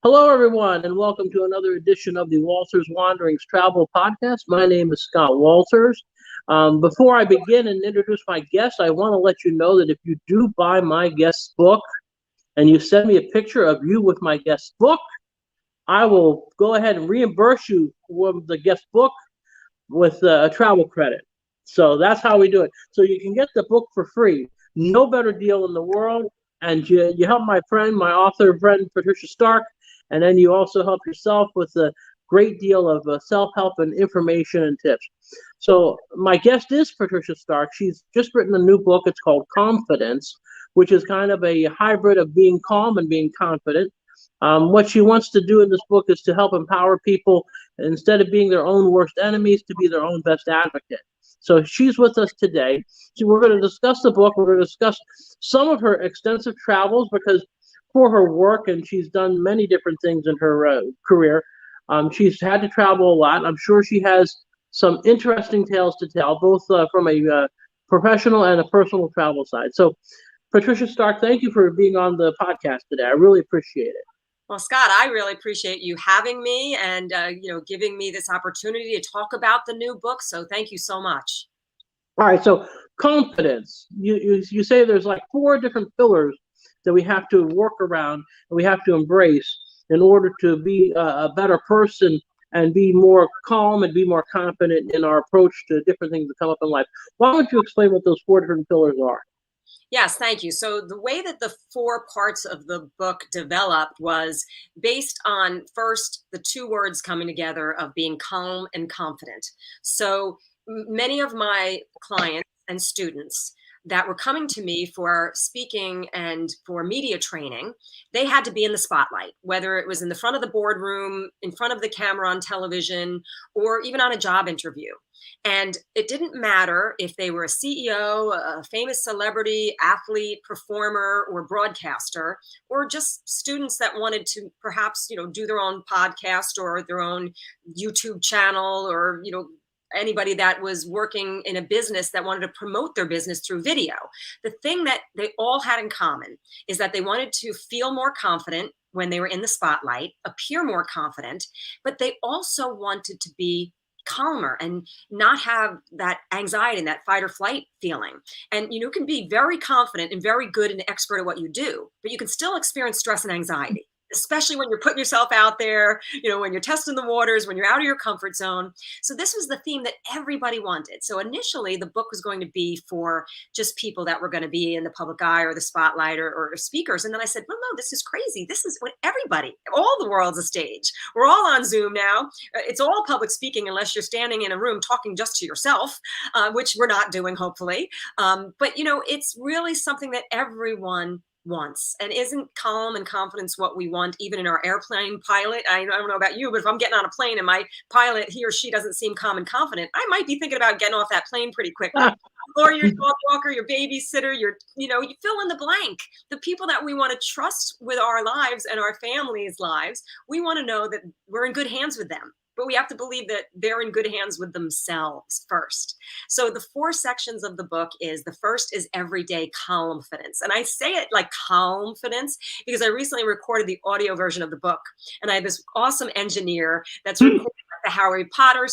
Hello, everyone, and welcome to another edition of the Walters Wanderings Travel Podcast. My name is Scott Walters. Before I begin and introduce my guest, I want to let you know that if you do buy my guest's book and you send me a picture of you with my guest's book, I will go ahead and reimburse you for the guest book with a travel credit. So that's how we do it. So you can get the book for free. No better deal in the world. And you help my author friend, Patricia Stark. And then you also help yourself with a great deal of self-help and information and tips. So my guest is Patricia Stark. She's just written a new book. It's called Calmfidence, which is kind of a hybrid of being calm and being confident. What she wants to do in this book is to help empower people instead of being their own worst enemies to be their own best advocate. So she's with us today. So we're going to discuss the book. We're going to discuss some of her extensive travels because for her work, and she's done many different things in her career. She's had to travel a lot. I'm sure she has some interesting tales to tell, both from a professional and a personal travel side. So, Patricia Stark, thank you for being on the podcast today. I really appreciate it. Well, Scott, I really appreciate you having me and giving me this opportunity to talk about the new book. So thank you so much. All right. So, confidence. You say there's like four different pillars that we have to work around and we have to embrace in order to be a better person and be more calm and be more confident in our approach to different things that come up in life. Why don't you explain what those four different pillars are? Yes, thank you. So the way that the four parts of the book developed was based on first the two words coming together of being calm and confident. So many of my clients and students that were coming to me for speaking and for media training, they had to be in the spotlight, whether it was in the front of the boardroom, in front of the camera on television, or even on a job interview. And it didn't matter if they were a CEO, a famous celebrity, athlete, performer, or broadcaster, or just students that wanted to perhaps, do their own podcast or their own YouTube channel, or, anybody that was working in a business that wanted to promote their business through video. The thing that they all had in common is that they wanted to feel more confident when they were in the spotlight, appear more confident, but they also wanted to be calmer and not have that anxiety and that fight or flight feeling. And you can be very confident and very good and expert at what you do, but you can still experience stress and anxiety, especially when you're putting yourself out there, when you're testing the waters, when you're out of your comfort zone. So this was the theme that everybody wanted. So initially the book was going to be for just people that were going to be in the public eye or the spotlight or speakers. And then I said, well, no, this is crazy. This is what everybody, all the world's a stage. We're all on Zoom now. It's all public speaking unless you're standing in a room talking just to yourself, which we're not doing, hopefully. But it's really something that everyone wants. And isn't calm and confidence what we want even in our airplane pilot? I don't know about you, but if I'm getting on a plane and my pilot, he or she doesn't seem calm and confident, I might be thinking about getting off that plane pretty quickly. Or your dog walker, your babysitter, you fill in the blank. The people that we want to trust with our lives and our families' lives, we want to know that we're in good hands with them. But we have to believe that they're in good hands with themselves first. So the four sections of the book is, the first is everyday calmfidence. And I say it like calmfidence because I recently recorded the audio version of the book. And I have this awesome engineer that's recording the Harry Potter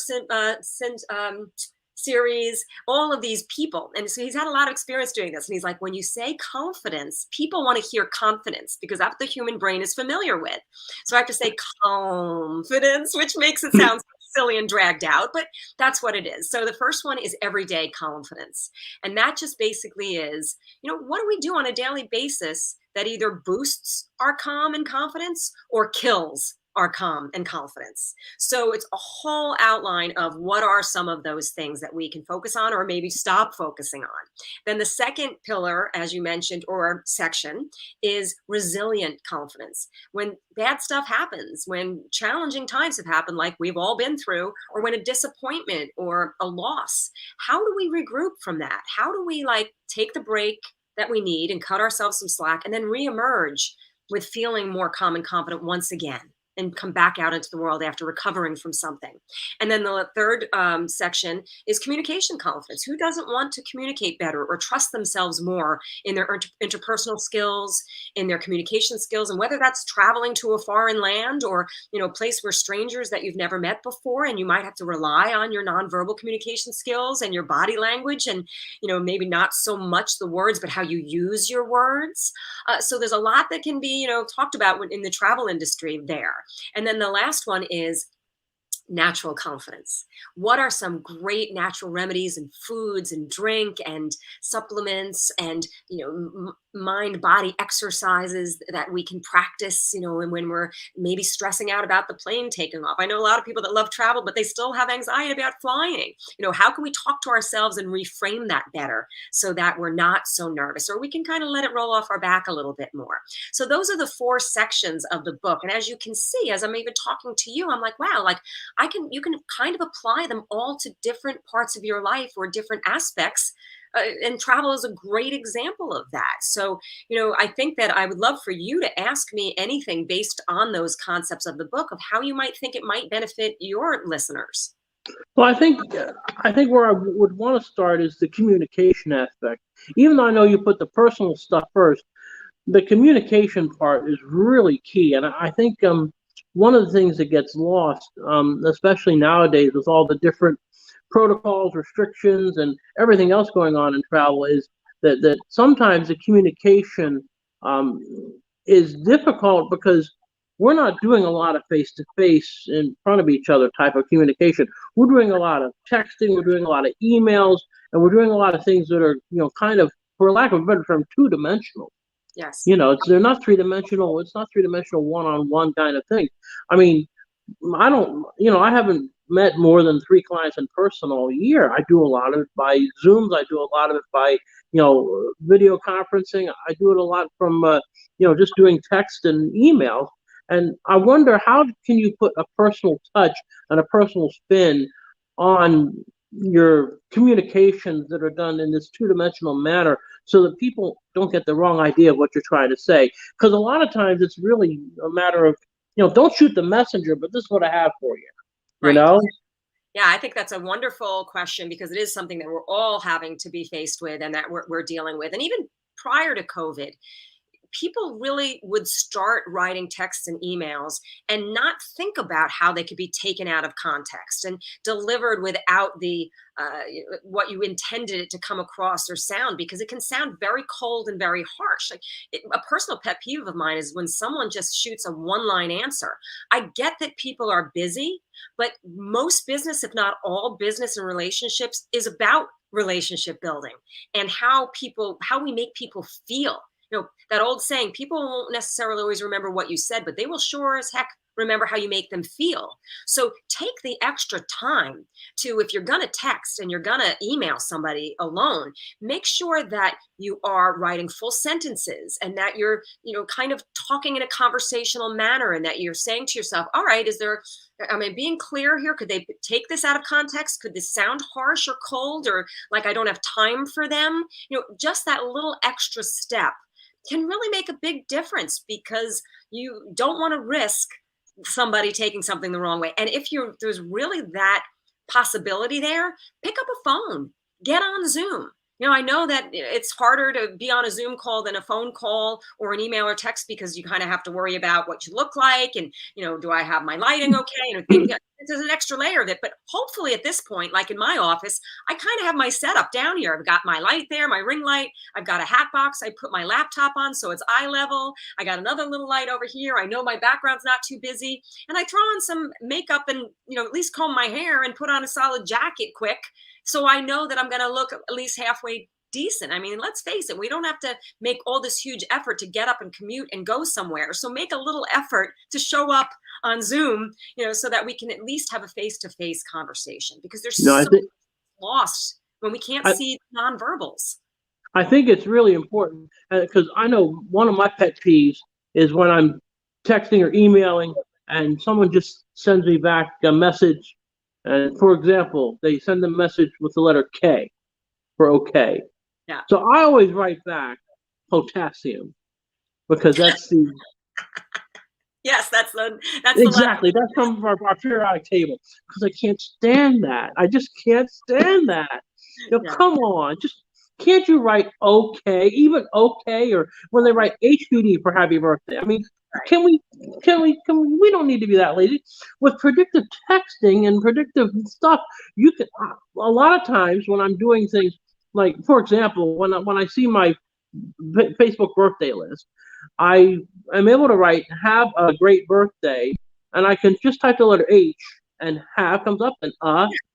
series, all of these people. And so he's had a lot of experience doing this. And he's like, when you say confidence, people want to hear confidence because that's what the human brain is familiar with. So I have to say confidence, which makes it sound silly and dragged out, but that's what it is. So the first one is everyday confidence. And that just basically is, what do we do on a daily basis that either boosts our calm and confidence or kills our calm and confidence? So it's a whole outline of what are some of those things that we can focus on or maybe stop focusing on. Then the second pillar, as you mentioned, or section, is resilient confidence. When bad stuff happens, when challenging times have happened, like we've all been through, or when a disappointment or a loss, how do we regroup from that? How do we take the break that we need and cut ourselves some slack and then reemerge with feeling more calm and confident once again? and come back out into the world after recovering from something. And then the third section is communication confidence. Who doesn't want to communicate better or trust themselves more in their interpersonal skills, in their communication skills, and whether that's traveling to a foreign land or, a place where strangers that you've never met before, and you might have to rely on your nonverbal communication skills and your body language, and, maybe not so much the words, but how you use your words. So there's a lot that can be, talked about in the travel industry there. And then the last one is natural confidence. What are some great natural remedies and foods and drink and supplements and, mind body exercises that we can practice, and when we're maybe stressing out about the plane taking off. I know a lot of people that love travel, but they still have anxiety about flying. How can we talk to ourselves and reframe that better so that we're not so nervous, or we can kind of let it roll off our back a little bit more. So those are the 4 sections of the book. And as you can see, as I'm even talking to you, I'm like, wow, like you can kind of apply them all to different parts of your life or different aspects. And travel is a great example of that. So, I think that I would love for you to ask me anything based on those concepts of the book of how you might think it might benefit your listeners. Well, I think where I would want to start is the communication aspect. Even though I know you put the personal stuff first, the communication part is really key. And I think one of the things that gets lost, especially nowadays with all the different protocols, restrictions, and everything else going on in travel, is that sometimes the communication is difficult because we're not doing a lot of face-to-face in front of each other type of communication. We're doing a lot of texting, we're doing a lot of emails, and we're doing a lot of things that are, kind of, for lack of a better term, two-dimensional. Yes. They're not three-dimensional. It's not three-dimensional one-on-one kind of thing. I mean, I haven't met more than 3 clients in person all year. I do a lot of it by Zooms. I do a lot of it by, video conferencing. I do it a lot from, just doing text and emails. And I wonder, how can you put a personal touch and a personal spin on your communications that are done in this two-dimensional manner so that people don't get the wrong idea of what you're trying to say? Because a lot of times it's really a matter of, don't shoot the messenger, but this is what I have for you. Right. know? Yeah, I think that's a wonderful question, because it is something that we're all having to be faced with and that we're dealing with. And even prior to COVID, people really would start writing texts and emails and not think about how they could be taken out of context and delivered without the what you intended it to come across or sound, because it can sound very cold and very harsh. Like a personal pet peeve of mine is when someone just shoots a one-line answer. I get that people are busy, but most business, if not all business and relationships, is about relationship building and how we make people feel. That old saying, people won't necessarily always remember what you said, but they will sure as heck remember how you make them feel. So take the extra time to, if you're going to text and you're going to email somebody alone, make sure that you are writing full sentences and that you're, kind of talking in a conversational manner, and that you're saying to yourself, all right, am I being clear here? Could they take this out of context? Could this sound harsh or cold, or like I don't have time for them? Just that little extra step can really make a big difference, because you don't want to risk somebody taking something the wrong way. And if there's really that possibility there, pick up a phone, get on Zoom. I know that it's harder to be on a Zoom call than a phone call or an email or text, because you kind of have to worry about what you look like and, do I have my lighting okay? There's an extra layer of it. But hopefully at this point, like in my office, I kind of have my setup down here. I've got my light there, my ring light. I've got a hat box. I put my laptop on so it's eye level. I got another little light over here. I know my background's not too busy. And I throw on some makeup and, at least comb my hair and put on a solid jacket quick, so I know that I'm going to look at least halfway decent. I mean, let's face it, we don't have to make all this huge effort to get up and commute and go somewhere. So make a little effort to show up on Zoom, so that we can at least have a face-to-face conversation, because there's so much lost when we can't see nonverbals. I think it's really important, because I know one of my pet peeves is when I'm texting or emailing and someone just sends me back a message. And for example, they send a message with the letter K for okay. Yeah. So I always write back potassium, because that's the Yes, that's the last. Exactly. That's from our periodic table because I can't stand that. I just can't stand that. Yeah. Come on, just can't you write okay, even okay, or when they write HBD for happy birthday? I mean, Right. can we, we don't need to be that lazy. With predictive texting and predictive stuff, you can, a lot of times when I'm doing things like, for example, when I see my Facebook birthday list, I am able to write "Have a great birthday," and I can just type the letter H, and "have" comes up, and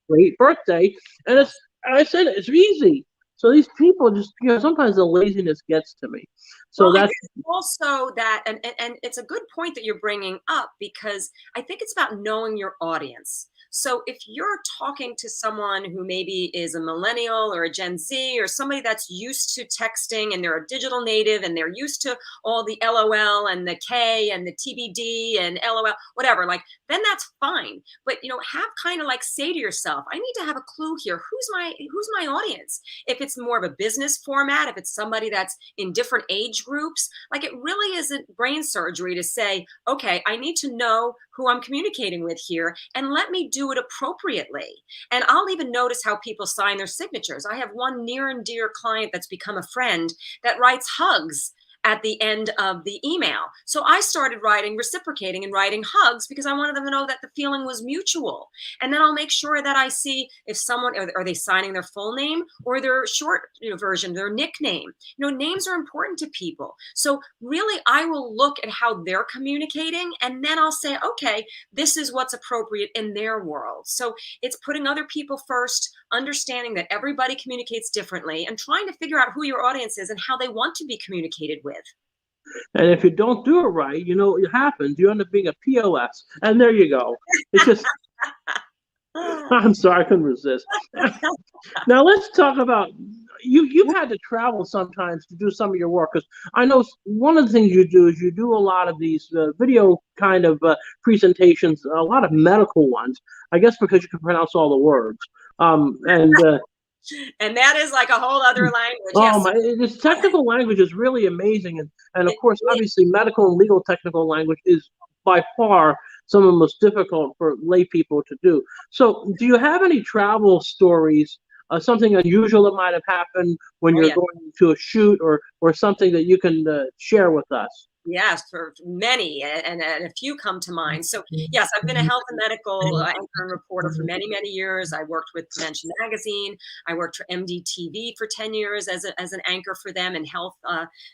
great birthday, and Yes. I said it's easy. So these people just, sometimes the laziness gets to me. Well, So I that's think also that, and it's a good point that you're bringing up, because I think it's about knowing your audience. So if you're talking to someone who maybe is a millennial or a Gen Z or somebody that's used to texting and they're a digital native and they're used to all the LOL and the K and the TBD and LOL, whatever, like, then that's fine. But have kind of like, say to yourself, I need to have a clue here. Who's my audience? If it's more of a business format, if it's somebody that's in different age groups, like, it really isn't brain surgery to say, okay, I need to know who I'm communicating with here, and let me do it appropriately. And I'll even notice how people sign their signatures. I have one near and dear client that's become a friend that writes hugs at the end of the email. So I started reciprocating and writing hugs, because I wanted them to know that the feeling was mutual. And then I'll make sure that I see if someone, are they signing their full name or their short version, their nickname. Names are important to people. So really, I will look at how they're communicating, and then I'll say, okay, this is what's appropriate in their world. So it's putting other people first, understanding that everybody communicates differently, and trying to figure out who your audience is and how they want to be communicated with. and if you don't do it right, it happens. You end up being a POS, and there you go. It's just I'm sorry, I couldn't resist. Now let's talk about you. You've had to travel sometimes to do some of your work, because I know one of the things you do is you do a lot of these video kind of presentations, a lot of medical ones. I guess because you can pronounce all the words. And And that is like a whole other language. oh Yes. my, this technical language is really amazing, and of It course, is. obviously, medical and legal technical language is by far some of the most difficult for lay people to do. So, do you have any travel stories, something unusual that might have happened when Oh, you're yeah. going to a shoot, or something that you can share with us? Yes, for many, and a few come to mind. So, yes, I've been a health and medical anchor and reporter for many, many years. I worked with Prevention Magazine. I worked for MDTV for 10 years as an anchor for them, and health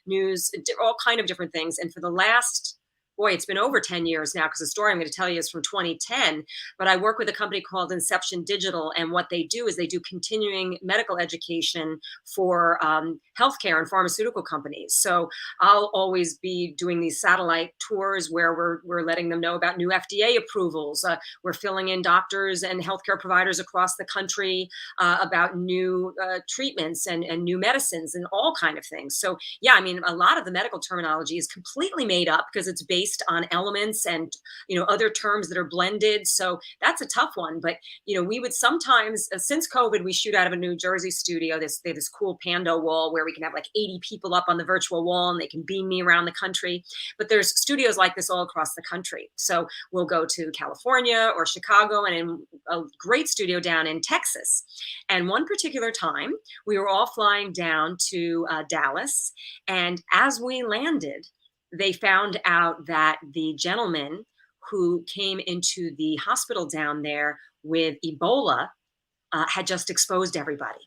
news, all kind of different things. And for the last, boy, it's been over 10 years now, because the story I'm going to tell you is from 2010. But I work with a company called Inception Digital, and what they do is they do continuing medical education for healthcare and pharmaceutical companies. So I'll always be doing these satellite tours where we're letting them know about new FDA approvals. We're filling in doctors and healthcare providers across the country about new treatments and new medicines and all kind of things. So yeah, I mean, a lot of the medical terminology is completely made up because it's based on elements and other terms that are blended. So that's a tough one. But we would sometimes, since COVID, we shoot out of a New Jersey studio. They have this cool Pando wall where we can have like 80 people up on the virtual wall, and they can beam me around the country. But there's studios like this all across the country. So we'll go to California or Chicago, and in a great studio down in Texas. And one particular time, we were all flying down to Dallas, and as we landed, they found out that the gentleman who came into the hospital down there with Ebola had just exposed everybody.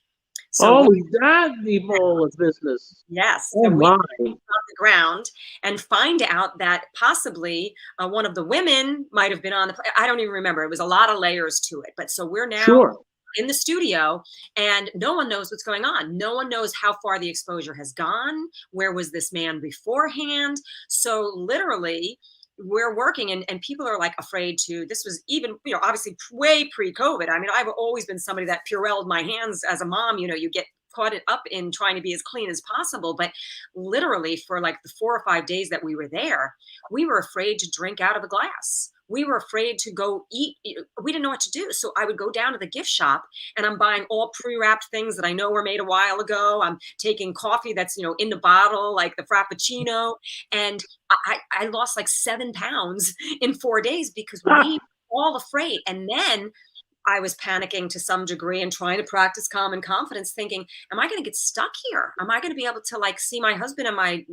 So Oh, that Ebola business. yes, Oh so we my. on the ground and find out that possibly one of the women might have been on the plane. I don't even remember. It was a lot of layers to it. But so we're now Sure. in the studio, and no one knows what's going on. No one knows how far the exposure has gone. Where was this man beforehand? So literally, we're working, and people are like afraid to. This was even, obviously way pre-COVID. I mean, I've always been somebody that Purelled my hands as a mom. You get caught it up in trying to be as clean as possible. But literally for like the 4 or 5 days that we were there, we were afraid to drink out of a glass. We were afraid to go eat. We didn't know what to do. So I would go down to the gift shop and I'm buying all pre-wrapped things that I know were made a while ago. I'm taking coffee that's, in the bottle, like the Frappuccino. And I lost like 7 pounds in 4 days because we were all afraid. And then I was panicking to some degree and trying to practice calm and confidence, thinking, am I going to get stuck here? Am I going to be able to like see my husband and my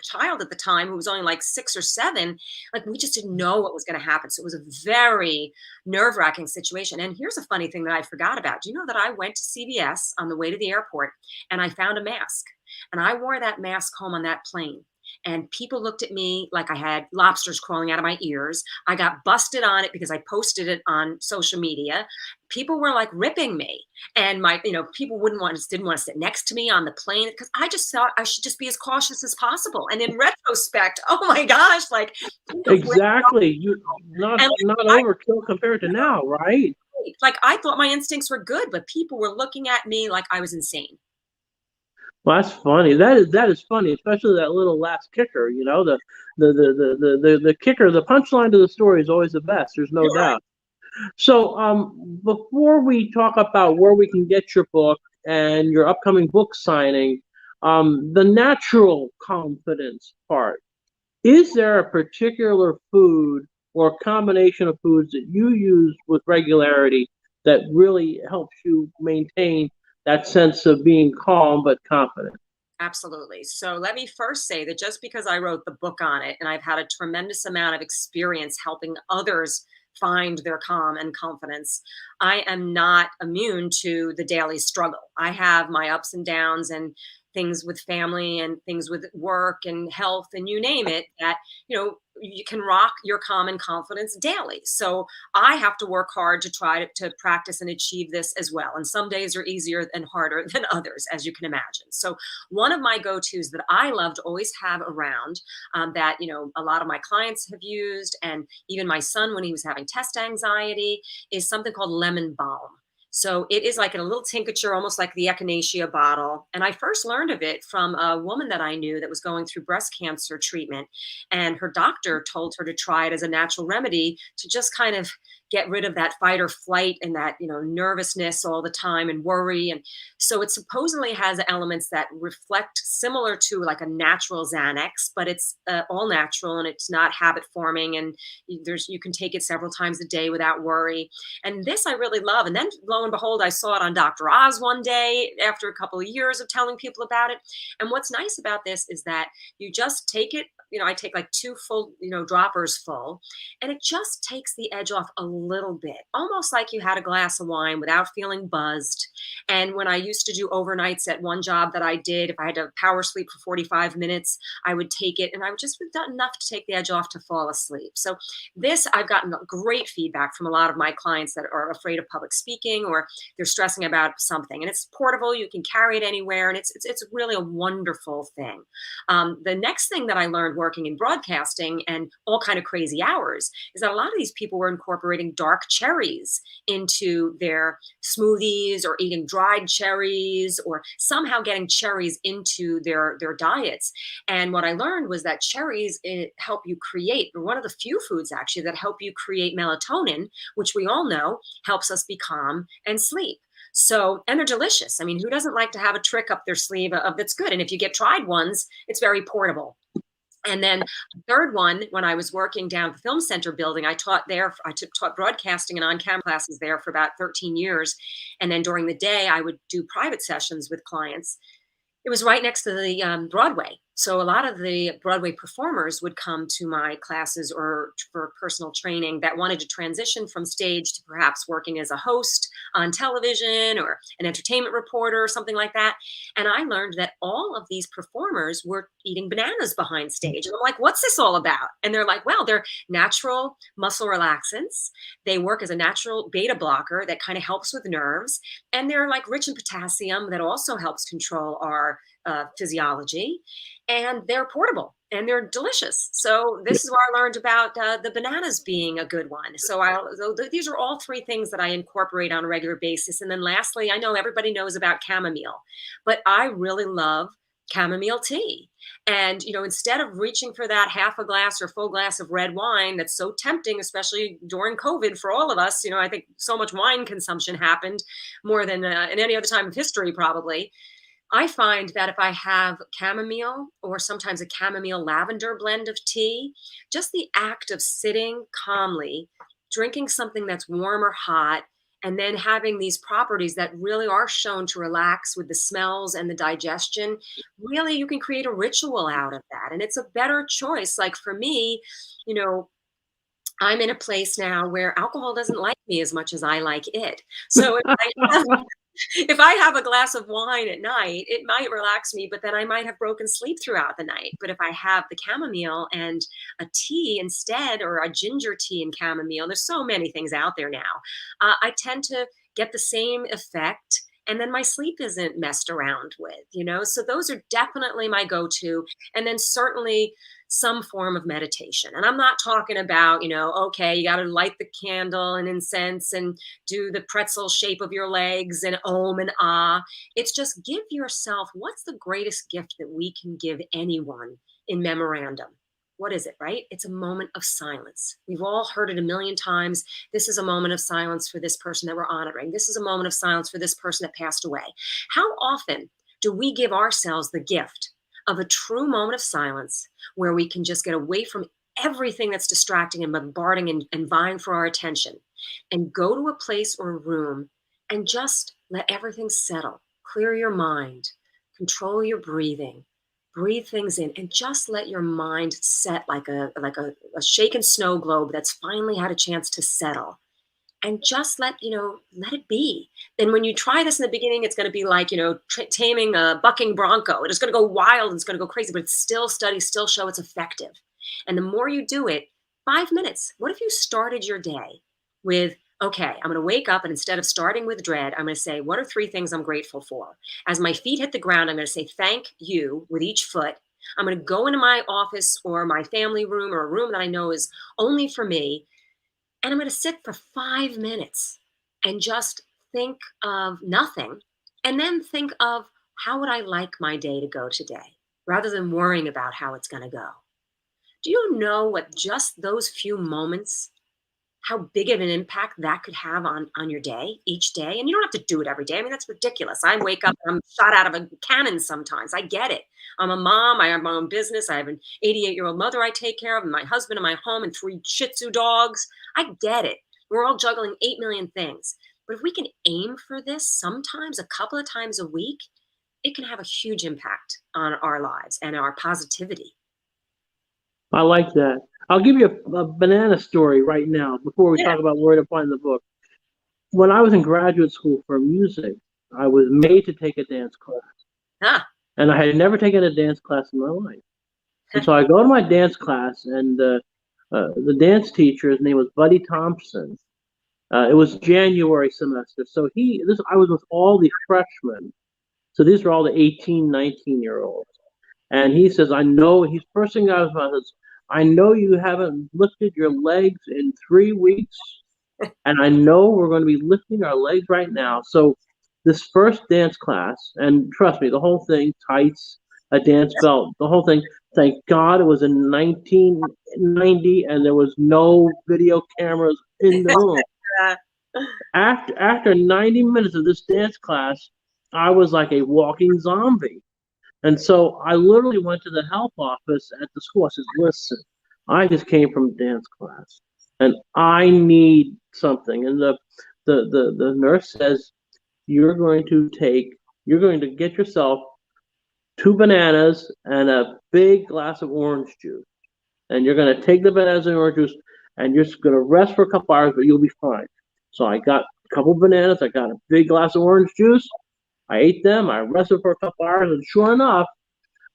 child at the time, who was only like 6 or 7? Like, we just didn't know what was going to happen. So it was a very nerve-wracking situation. And here's a funny thing that I forgot about. Do you know that I went to CVS on the way to the airport and I found a mask, and I wore that mask home on that plane? And people looked at me like I had lobsters crawling out of my ears. I got busted on it because I posted it on social media. People were like ripping me, and people didn't want to sit next to me on the plane because I just thought I should just be as cautious as possible. And in retrospect, oh my gosh, like exactly, you not overkill compared to now, right? Like I thought my instincts were good, but people were looking at me like I was insane. Well, that's funny. That is funny, especially that little last kicker. The kicker, the punchline to the story is always the best. There's no doubt. So, before we talk about where we can get your book and your upcoming book signing, the natural confidence part, is there a particular food or combination of foods that you use with regularity that really helps you maintain that sense of being calm but confident? Absolutely. So let me first say that just because I wrote the book on it and I've had a tremendous amount of experience helping others find their calm and confidence, I am not immune to the daily struggle. I have my ups and downs and things with family and things with work and health and you name it, that, you can rock your calm and confidence daily. So I have to work hard to try to practice and achieve this as well. And some days are easier and harder than others, as you can imagine. So one of my go-tos that I love to always have around, that, a lot of my clients have used, and even my son when he was having test anxiety, is something called lemon balm. So it is like in a little tincture, almost like the echinacea bottle. And I first learned of it from a woman that I knew that was going through breast cancer treatment. And her doctor told her to try it as a natural remedy to just kind of get rid of that fight or flight and that, nervousness all the time and worry. And so it supposedly has elements that reflect similar to like a natural Xanax, but it's all natural and it's not habit forming. And you can take it several times a day without worry. And this I really love. And then lo and behold, I saw it on Dr. Oz one day after a couple of years of telling people about it. And what's nice about this is that you just take it, I take like 2 full, droppers full, and it just takes the edge off a little bit, almost like you had a glass of wine without feeling buzzed. And when I used to do overnights at one job that I did, if I had to power sleep for 45 minutes, I would take it and I would just have done enough to take the edge off to fall asleep. So this, I've gotten great feedback from a lot of my clients that are afraid of public speaking or they're stressing about something. And it's portable, you can carry it anywhere, and it's really a wonderful thing. The next thing that I learned working in broadcasting and all kind of crazy hours is that a lot of these people were incorporating dark cherries into their smoothies or eating dried cherries or somehow getting cherries into their diets. And what I learned was that cherries help you create, or one of the few foods actually that help you create melatonin, which we all know helps us be calm and sleep. So, and they're delicious. I mean, who doesn't like to have a trick up their sleeve of that's good? And if you get tried ones, it's very portable. And then the third one, when I was working down at the Film Center building, I taught there. I taught broadcasting and on-camera classes there for about 13 years. And then during the day, I would do private sessions with clients. It was right next to the Broadway. So a lot of the Broadway performers would come to my classes or for personal training that wanted to transition from stage to perhaps working as a host on television or an entertainment reporter or something like that. And I learned that all of these performers were eating bananas behind stage. And I'm like, what's this all about? And they're like, well, they're natural muscle relaxants. They work as a natural beta blocker that kind of helps with nerves. And they're like rich in potassium that also helps control our physiology, and they're portable and they're delicious. So this is where I learned about the bananas being a good one. So these are all three things that I incorporate on a regular basis. And then lastly, I know everybody knows about chamomile, but I really love chamomile tea. And, instead of reaching for that half a glass or full glass of red wine that's so tempting, especially during COVID for all of us, I think so much wine consumption happened more than in any other time of history, probably. I find that if I have chamomile or sometimes a chamomile lavender blend of tea, just the act of sitting calmly, drinking something that's warm or hot, and then having these properties that really are shown to relax with the smells and the digestion, really you can create a ritual out of that. And it's a better choice. Like for me, I'm in a place now where alcohol doesn't like me as much as I like it. So if I have a glass of wine at night, it might relax me, but then I might have broken sleep throughout the night. But if I have the chamomile and a tea instead, or a ginger tea and chamomile, there's so many things out there now. I tend to get the same effect. And then my sleep isn't messed around with, So those are definitely my go-to. And then certainly some form of meditation. And I'm not talking about, okay, you got to light the candle and incense and do the pretzel shape of your legs and om and ah. It's just give yourself, what's the greatest gift that we can give anyone in memorandum? What is it, right? It's a moment of silence. We've all heard it a million times. This is a moment of silence for this person that we're honoring. This is a moment of silence for this person that passed away. How often do we give ourselves the gift of a true moment of silence where we can just get away from everything that's distracting and bombarding and vying for our attention, and go to a place or a room and just let everything settle, clear your mind, control your breathing, breathe things in, and just let your mind set like a shaken snow globe that's finally had a chance to settle. And just let it be. Then when you try this in the beginning, it's going to be like, taming a bucking bronco. It's going to go wild. It's going to go crazy, but it's still studies still show it's effective. And the more you do it, 5 minutes. What if you started your day with, okay, I'm going to wake up, and instead of starting with dread, I'm going to say, what are 3 things I'm grateful for? As my feet hit the ground, I'm going to say, thank you with each foot. I'm going to go into my office or my family room or a room that I know is only for me. And I'm going to sit for 5 minutes and just think of nothing. And then think of, how would I like my day to go today, rather than worrying about how it's going to go. Do you know what just those few moments, how big of an impact that could have on your day, each day? And you don't have to do it every day. I mean, that's ridiculous. I wake up and I'm shot out of a cannon sometimes. I get it. I'm a mom. I have my own business. I have an 88-year-old mother I take care of, and my husband and my home, and 3 Shih Tzu dogs. I get it. We're all juggling 8 million things. But if we can aim for this sometimes, a couple of times a week, it can have a huge impact on our lives and our positivity. I like that. I'll give you a banana story right now before we talk about where to find the book. When I was in graduate school for music, I was made to take a dance class. And I had never taken a dance class in my life. And so I go to my dance class, and the dance teacher, his name was Buddy Thompson. It was January semester. So I was with all the freshmen. So these were all the 18, 19-year-olds. And he says, he's first thing I was about is, I know you haven't lifted your legs in 3 weeks, and I know we're going to be lifting our legs right now. So this first dance class, and trust me, the whole thing, tights, a dance belt, the whole thing, thank God it was in 1990 and there was no video cameras in the room. After 90 minutes of this dance class, I was like a walking zombie. And so I literally went to the health office at the school. I said, listen, I just came from dance class and I need something. And the nurse says, you're going to get yourself 2 bananas and a big glass of orange juice. And you're going to take the bananas and orange juice, and you're just going to rest for a couple hours, but you'll be fine. So I got a couple bananas. I got a big glass of orange juice. I ate them. I rested for a couple hours, and sure enough,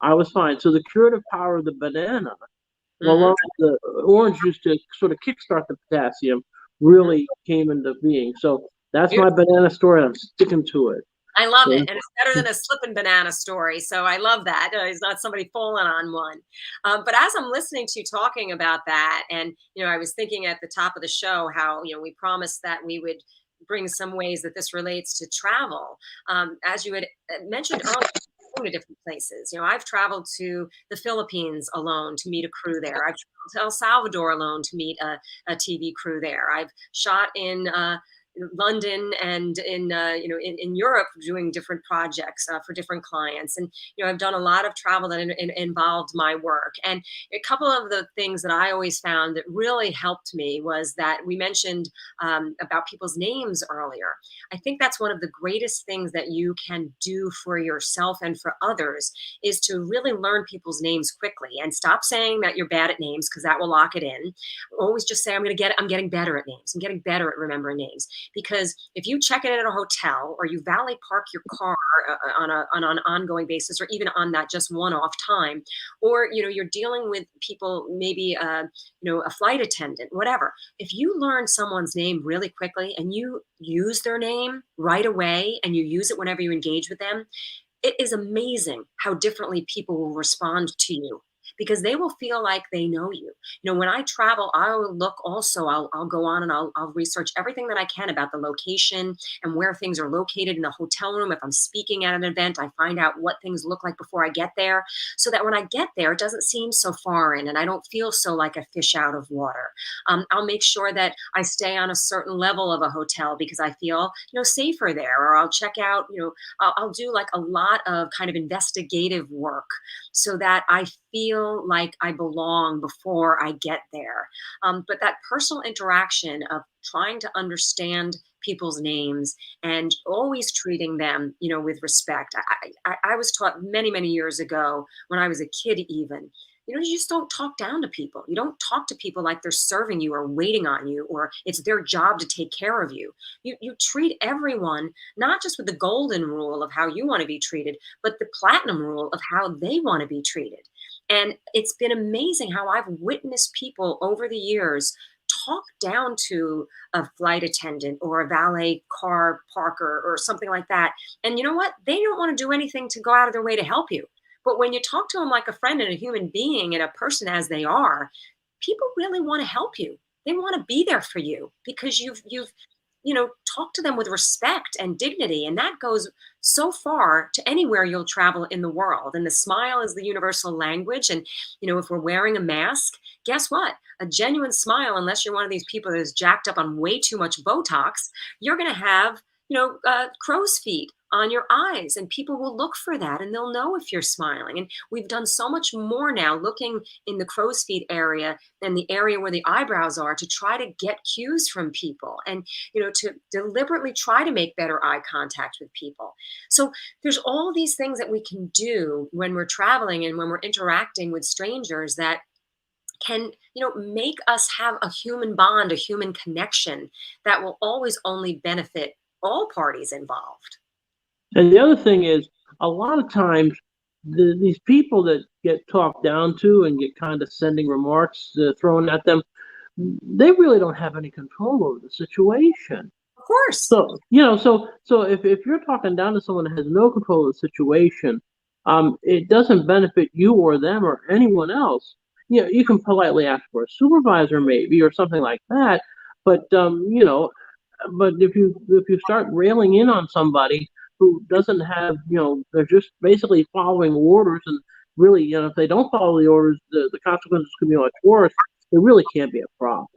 I was fine. So the curative power of the banana, along with the orange juice to sort of kickstart the potassium, really came into being. So that's my banana story. I'm sticking to it. I love it. And it's better than a slipping banana story. So I love that. It's not somebody falling on one. But as I'm listening to you talking about that, and, I was thinking at the top of the show how, we promised that we would bring some ways that this relates to travel. As you had mentioned earlier, to different places. I've traveled to the Philippines alone to meet a crew there. I've traveled to El Salvador alone to meet a TV crew there. I've shot in London and in Europe doing different projects for different clients. And, I've done a lot of travel that involved my work. And a couple of the things that I always found that really helped me was that we mentioned about people's names earlier. I think that's one of the greatest things that you can do for yourself and for others is to really learn people's names quickly and stop saying that you're bad at names, because that will lock it in. Always just say, I'm getting better at names. I'm getting better at remembering names. Because if you check in at a hotel or you valet park your car on an ongoing basis, or even on that just one-off time, or you're dealing with people, maybe a flight attendant, whatever. If you learn someone's name really quickly and you use their name right away and you use it whenever you engage with them, it is amazing how differently people will respond to you, because they will feel like they know you. When I travel, I'll look also, I'll go on and I'll research everything that I can about the location and where things are located in the hotel room. If I'm speaking at an event, I find out what things look like before I get there, so that when I get there, it doesn't seem so foreign and I don't feel so like a fish out of water. I'll make sure that I stay on a certain level of a hotel because I feel, safer there, or I'll check out, I'll do like a lot of kind of investigative work so that I feel like I belong before I get there. But that personal interaction of trying to understand people's names and always treating them, with respect. I was taught many, many years ago when I was a kid even, you just don't talk down to people. You don't talk to people like they're serving you or waiting on you, or it's their job to take care of you. You treat everyone, not just with the golden rule of how you want to be treated, but the platinum rule of how they want to be treated. And it's been amazing how I've witnessed people over the years talk down to a flight attendant or a valet car parker or something like that. And you know what? They don't want to do anything to go out of their way to help you. But when you talk to them like a friend and a human being and a person as they are, people really want to help you. They want to be there for you because you've talk to them with respect and dignity. And that goes so far to anywhere you'll travel in the world. And the smile is the universal language. And, if we're wearing a mask, guess what? A genuine smile, unless you're one of these people that is jacked up on way too much Botox, you're going to have, crow's feet on your eyes, and people will look for that and they'll know if you're smiling. And we've done so much more now looking in the crow's feet area and the area where the eyebrows are to try to get cues from people and, to deliberately try to make better eye contact with people. So there's all these things that we can do when we're traveling and when we're interacting with strangers that can, make us have a human bond, a human connection that will always only benefit all parties involved. And the other thing is, a lot of times, these people that get talked down to and get kind of sending remarks thrown at them, they really don't have any control over the situation. Of course. So, so if you're talking down to someone that has no control of the situation, it doesn't benefit you or them or anyone else. You can politely ask for a supervisor maybe or something like that, but but if you start railing in on somebody who doesn't have, they're just basically following orders, and really, if they don't follow the orders, the consequences could be much worse. It really can't be a problem.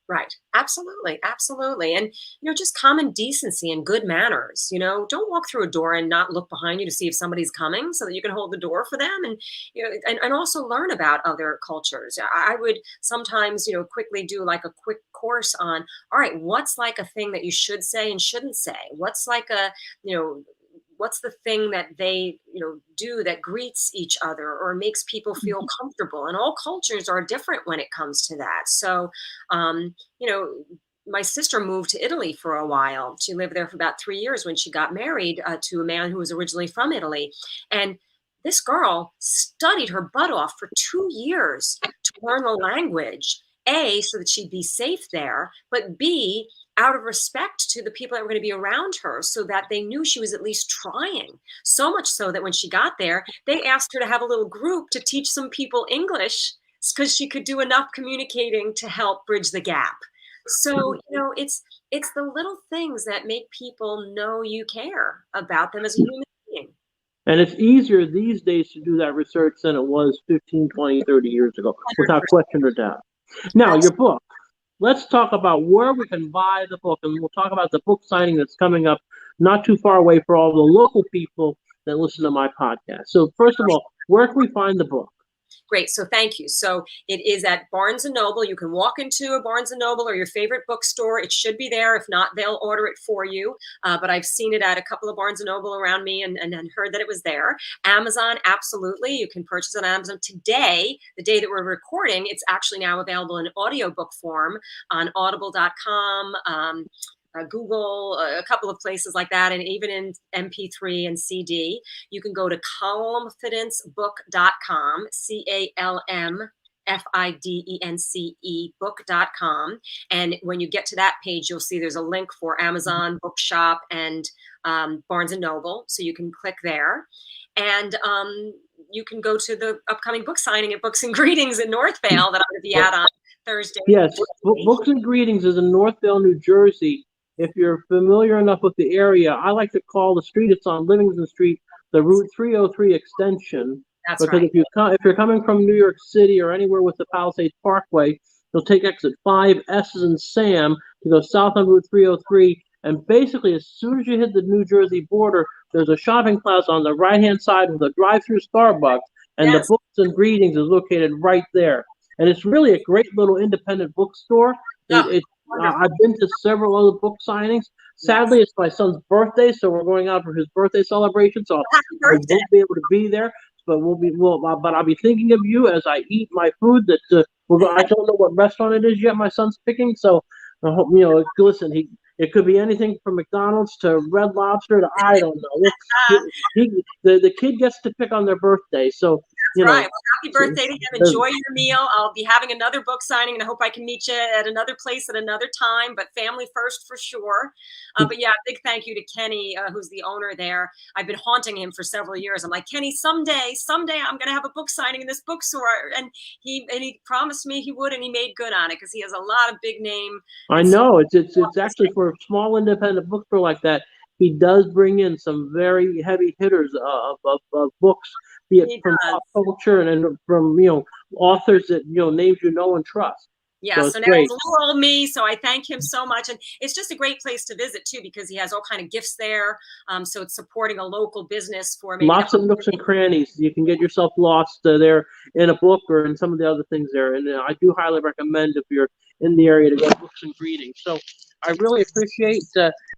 Right. Absolutely. Absolutely. And, just common decency and good manners, don't walk through a door and not look behind you to see if somebody's coming so that you can hold the door for them. And, and also learn about other cultures. I would sometimes, quickly do like a quick course on, all right, what's like a thing that you should say and shouldn't say? What's like a, what's the thing that they do that greets each other or makes people feel comfortable? And all cultures are different when it comes to that. So my sister moved to Italy for a while. She lived there for about 3 years when she got married to a man who was originally from Italy. And this girl studied her butt off for 2 years to learn the language. A, so that she'd be safe there, but B, out of respect to the people that were going to be around her, so that they knew she was at least trying. So much so that when she got there, they asked her to have a little group to teach some people English because she could do enough communicating to help bridge the gap. So, it's the little things that make people know you care about them as a human being. And it's easier these days to do that research than it was 15, 20, 30 years ago, without 100%. question or doubt. Now, your book. Let's talk about where we can buy the book, and we'll talk about the book signing that's coming up not too far away for all the local people that listen to my podcast. So first of all, where can we find the book? Great. So thank you. So it is at Barnes & Noble. You can walk into a Barnes & Noble or your favorite bookstore. It should be there. If not, they'll order it for you. But I've seen it at a couple of Barnes & Noble around me and heard that it was there. Amazon, absolutely. You can purchase it on Amazon. Today, the day that we're recording, it's actually now available in audiobook form on audible.com, Google, a couple of places like that, and even in MP3 and CD. You can go to calmfidencebook.com, CALMFIDENCE book.com. And when you get to that page, you'll see there's a link for Amazon, Bookshop, and Barnes & Noble. So you can click there. And you can go to the upcoming book signing at Books and Greetings in Northvale that I'm going to be at on Thursday. Yes, Books and Greetings is in Northvale, New Jersey. If you're familiar enough with the area, I like to call the street it's on, Livingston Street, the Route 303 extension. That's because right. if you're coming from New York City or anywhere with the Palisades Parkway, you'll take exit 5 S's and Sam to go south on Route 303. And basically, as soon as you hit the New Jersey border, there's a shopping plaza on the right-hand side with a drive-through Starbucks, and Yes. the Books and Greetings is located right there. And it's really a great little independent bookstore. I've been to several other book signings. Sadly, it's my son's birthday, so we're going out for his birthday celebration. So I won't be able to be there, but but I'll be thinking of you as I eat my food. I don't know what restaurant it is yet. My son's picking, so I hope listen. It could be anything from McDonald's to Red Lobster to I don't know. The kid gets to pick on their birthday, so. Right. Well, happy birthday to him. Enjoy your meal. I'll be having another book signing, and I hope I can meet you at another place at another time, but family first for sure. But yeah, big thank you to Kenny, who's the owner there. I've been haunting him for several years. I'm like, Kenny, someday I'm going to have a book signing in this bookstore. And he promised me he would, and he made good on it because he has a lot of big name. I know. It's actually for a small independent bookstore like that. He does bring in some very heavy hitters of books, be it from pop culture and from authors that names and trust. Yeah, so now it's a little old me, so I thank him so much. And it's just a great place to visit, too, because he has all kind of gifts there. So it's supporting a local business for maybe lots of nooks and crannies. You can get yourself lost there in a book or in some of the other things there. And I do highly recommend if you're in the area to go to Books and Greetings. So I really appreciate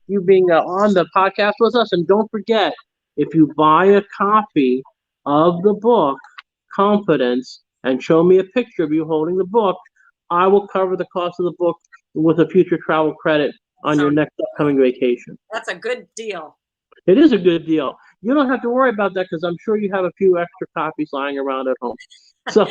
you being on the podcast with us. And don't forget, if you buy a copy of the book, Calmfidence, and show me a picture of you holding the book, I will cover the cost of the book with a future travel credit on your next upcoming vacation. That's a good deal. It is a good deal. You don't have to worry about that because I'm sure you have a few extra copies lying around at home. So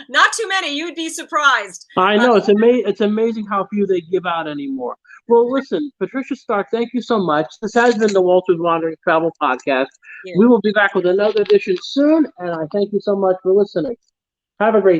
not too many. You'd be surprised. I know. It's amazing how few they give out anymore. Well, listen, Patricia Stark, thank you so much. This has been the Walter's Wandering Travel Podcast. We will be back with another edition soon, and I thank you so much for listening. Have a great day.